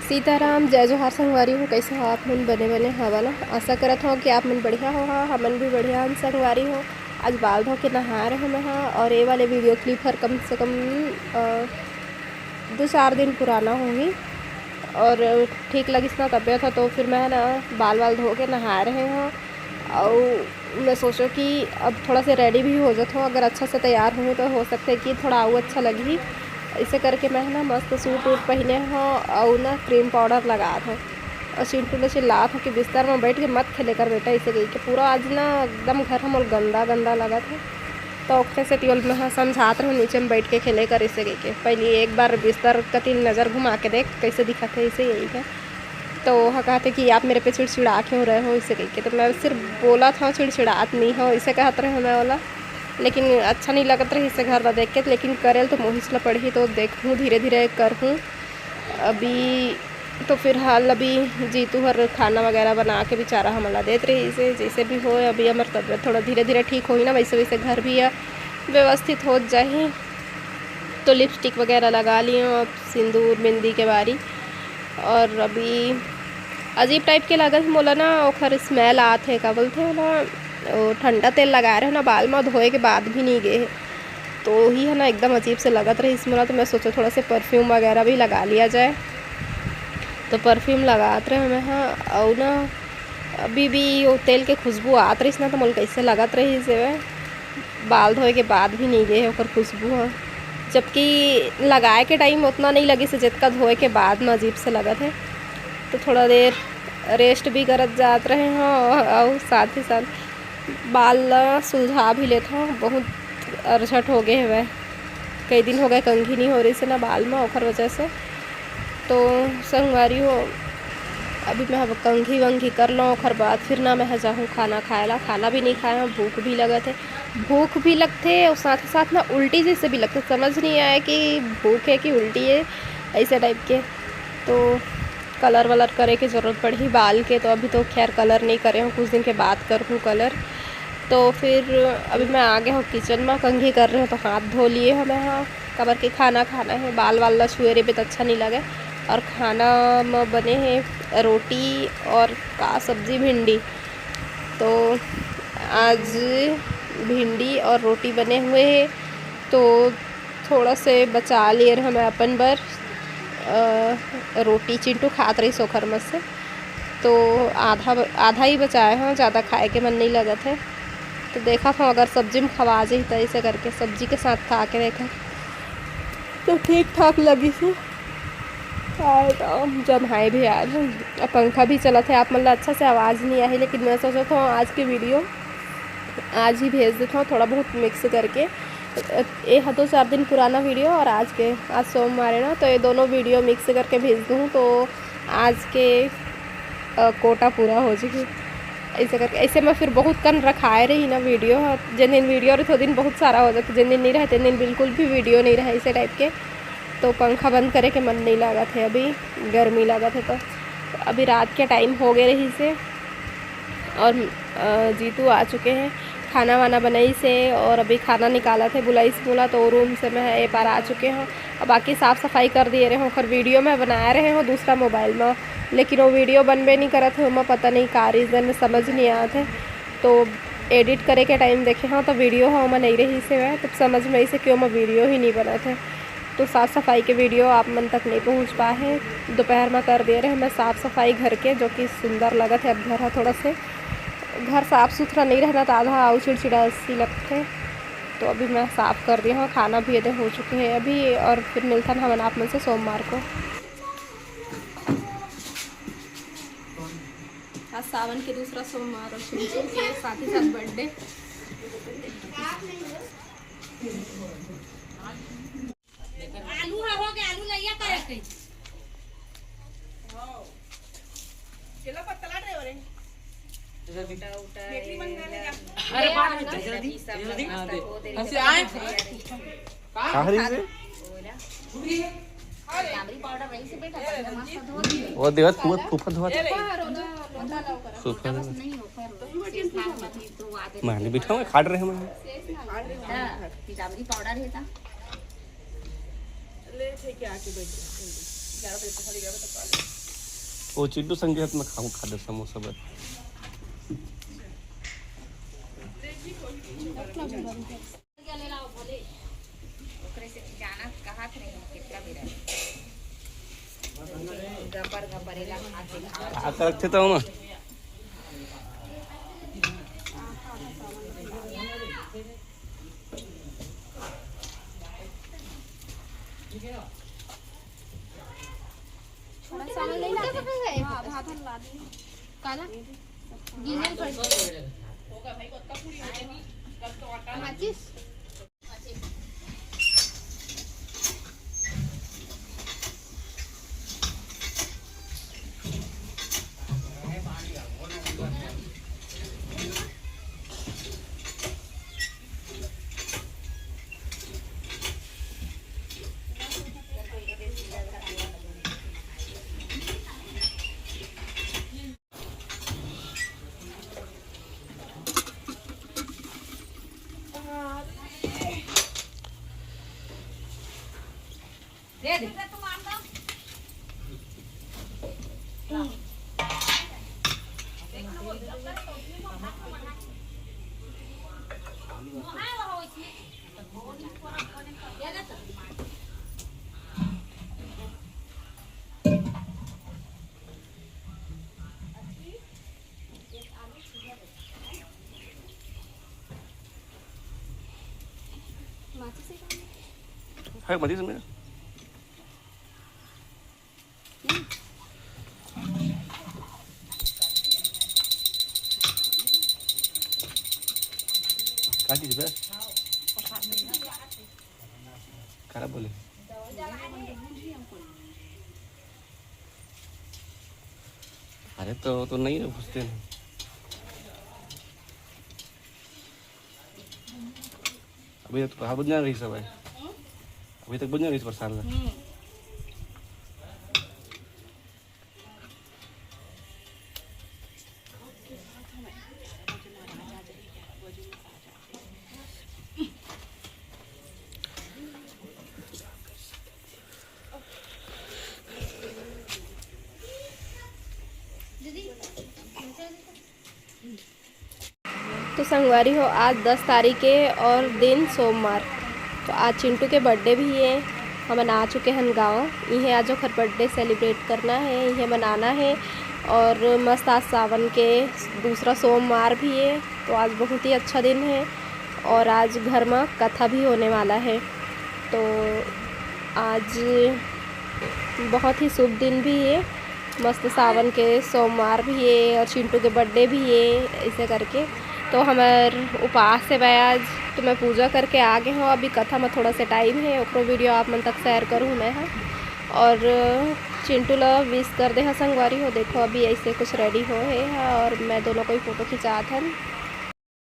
सीताराम जय जोहार संगवारी हो। कैसे हो आप मन? बने बने हवा ना। आशा करत हो कि आप मन बढ़िया हो। हमन भी बढ़िया हम संगवारी हो। आज बाल धो के नहा रहे हम और ये वाले वीडियो क्लिप हर कम से कम 2-4 दिन पुराना होगी और ठीक लगिस ना तबियत हो तो फिर मैं ना बाल वाल धो के नहा रहे हो और मैं सोचो कि अब थोड़ा से रेडी भी हो जाता हूँ। अगर अच्छा से तैयार हूँ तो हो सकता है कि थोड़ा और अच्छा लगी। इसे करके मैं ना मस्त सूट वूट पहने हो और ना क्रीम पाउडर लगा था और चिंटू ने चिल्ला था कि बिस्तर में बैठ के मत खेले कर बेटा। इसे गई कि पूरा आज ना एकदम घर हम गंदा गंदा लगा था तो औखे से टिवल में हाँ समझाते रहो नीचे में बैठ के खेले कर। इसे गई के पहले एक बार बिस्तर का 3 नज़र घुमा के देख कैसे दिखा थे। इसे यही है तो वह कहते कि आप मेरे पे चिड़चिड़ा क्यों रहे हो। इसे कह के तो मैं सिर्फ बोला था चिड़चिड़ात नहीं हो इसे कहते रहे मैं वाला, लेकिन अच्छा नहीं लगत रही इसे घर देख के। लेकिन करेल तो मोहिसला पढ़ी तो देखूँ धीरे धीरे करहूँ अभी। तो फिलहाल अभी जीतू हर खाना वगैरह बना के बेचारा हमला देते रही इसे जैसे भी हो। अभी हमारी तबियत थोड़ा धीरे धीरे ठीक होगी ना वैसे वैसे घर भी व्यवस्थित हो जाए। तो लिपस्टिक वगैरह लगा ली हूँ अब सिंदूर बिंदी के बारी। और अभी अजीब टाइप के लागत मोला ना ओखर स्मेल आते का बोलते ना वो ठंडा तेल लगा रहे हो ना बाल में धोए के बाद भी नहीं गए तो ही है ना एकदम अजीब से लगत रही इसमें ना। तो मैं सोचा थोड़ा से परफ्यूम वगैरह भी लगा लिया जाए तो परफ्यूम लगाते रहे मैं हाँ। और ना अभी भी वो तेल के खुशबू आत रही ना तो मोल कैसे लगत रही से बाल धोए के बाद भी नहीं गए ओकर खुशबू हाँ। जबकि लगाए के टाइम उतना नहीं लगी से जितना धोए के बाद में अजीब से लगत है। तो थोड़ा देर रेस्ट भी करत जात रहे हों और साथ ही साथ बाल सुलझा भी लेता हूँ। बहुत अरझट हो गए वह कई दिन हो गए कंघी नहीं हो रही से ना बाल में ओखर वजह से। तो संगवारी हो अभी मैं कंघी वंघी कर लो ओखर बाद फिर ना मैं जाऊँ खाना खाए ला। खाना भी नहीं खाया भूख भी लगत है। भूख भी लगते और साथ ही साथ ना उल्टी जैसे भी लगते समझ नहीं आया कि भूख है कि उल्टी है ऐसे टाइप के। तो कलर वलर करे की ज़रूरत पड़ी बाल के तो अभी तो खैर कलर नहीं करे हूँ कुछ दिन के बाद करूँ कलर। तो फिर अभी मैं आ गया हूँ किचन में कंघी कर रही हूँ तो हाथ धो लिए हूँ मैं हाँ कबर के खाना खाना है बाल वाल छुए रे भी तो अच्छा नहीं लगे। और खाना में बने हैं रोटी और का सब्जी भिंडी। तो आज भिंडी और रोटी बने हुए हैं तो थोड़ा से बचा लिए हमें अपन बर रोटी चिंटू खात रही सोखर मत से तो आधा ही बचाए हैं ज़्यादा खाए के मन नहीं लगत है। तो देखा था अगर सब्जी में खवा जाए तो ऐसे करके सब्जी के साथ खा के देखा तो ठीक ठाक लगी थी। तो जब हाई भी आज पंखा भी चला था आप मतलब अच्छा से आवाज़ नहीं आई लेकिन मैं सोचा था आज की वीडियो आज ही भेज देता हूँ थोड़ा बहुत मिक्स करके। ये 2-4 दिन पुराना वीडियो और आज सोमवार है ना तो ये दोनों वीडियो मिक्स करके भेज दूँ तो आज के कोटा पूरा हो जाएगी ऐसे करके। ऐसे मैं फिर बहुत कन रखाए रही ना वीडियो जिन दिन वीडियो रहे तो दिन बहुत सारा हो जाता जिन दिन नहीं रहे तीन दिन बिल्कुल भी वीडियो नहीं रहे ऐसे टाइप के। तो पंखा बंद करे के मन नहीं लगा थे अभी गर्मी लगा थे तो अभी रात के टाइम हो गए रही से और जीतू आ चुके हैं खाना वाना बनाई से और अभी खाना निकाला थे बुलाई से बोला तो रूम से मैं एक बार आ चुके हैं और बाकी साफ़ सफाई कर दिए रहे हूँ। फिर वीडियो में बना रहे हो दूसरा मोबाइल में लेकिन वो वीडियो बनबे नहीं करत है मैं पता नहीं का रीज़न समझ नहीं आते है। तो एडिट करे के टाइम देखे हाँ तो वीडियो हाँ मैं नहीं रही से वह तब समझ में ऐसे क्यों मैं वीडियो ही नहीं बना था। तो साफ़ सफाई के वीडियो आप मन तक नहीं पहुँच पाए हैं। दोपहर में कर दे रहे हैं मैं साफ़ सफाई घर के जो कि सुंदर लगा था। अब घर थोड़ा से घर साफ़ सुथरा नहीं रहना तो आधा आउ चिड़चिड़ा सी लगते। तो अभी मैं साफ़ कर दिया हूँ खाना भी ये हो चुके हैं अभी और फिर मिलता है हम आप मन से सोमवार को। आज सावन के दूसरा सोमवार और चिंटू के साथ ही साथ बर्थडे। आलू हो गया आलू लइया करे चलो पतला रे ओरे अरे बाद में जल्दी जल्दी ऐसे आए काहरी से डाबरी पाउडर वहीं से बेटा मस्त धो दिए वो देवत फूफा धोत नहीं हो पर माने बिठाओ खाड़ रहे हम डाबरी पाउडर है ता ले थे के आके बैठ वो चिड्डू संग हाथ में खाऊं खा दे समोसा बस ओकरे से जाना कहा थे कितना मेरा गपर गपरेला खाते खा आकर रखते तो ना काला गिनर पड़ माचिस दे दे तू मान दो है मरीज में क्या चीज है क्या बोले अरे तो नहीं है घुसते हैं अभी तक कहाँ बुझना रही सब है अभी तक बुझना रही इस साल में तो संगवारी हो आज 10 तारीख है और दिन सोमवार। तो आज चिंटू के बर्थडे भी है। हम आ चुके हैं गाँव। इन्हें आज ओखर बर्थडे सेलिब्रेट करना है, इन्हें मनाना है। और मस्त आज सावन के दूसरा सोमवार भी है। तो आज बहुत ही अच्छा दिन है और आज घर में कथा भी होने वाला है। तो आज बहुत ही शुभ दिन भी है, मस्त सावन के सोमवार भी है और चिंटू के बर्थडे भी है। ऐसे करके तो हमार उपवास से भाई आज तो मैं पूजा करके आ गए हूँ। अभी कथा में थोड़ा सा टाइम है, ओकरो वीडियो आप मन तक शेयर करूँ मैं। हाँ, और चिंटू ला विश कर दे हाँ संगवारी हो। देखो अभी ऐसे कुछ रेडी हो है और मैं दोनों कोई फ़ोटो खिंचात हन।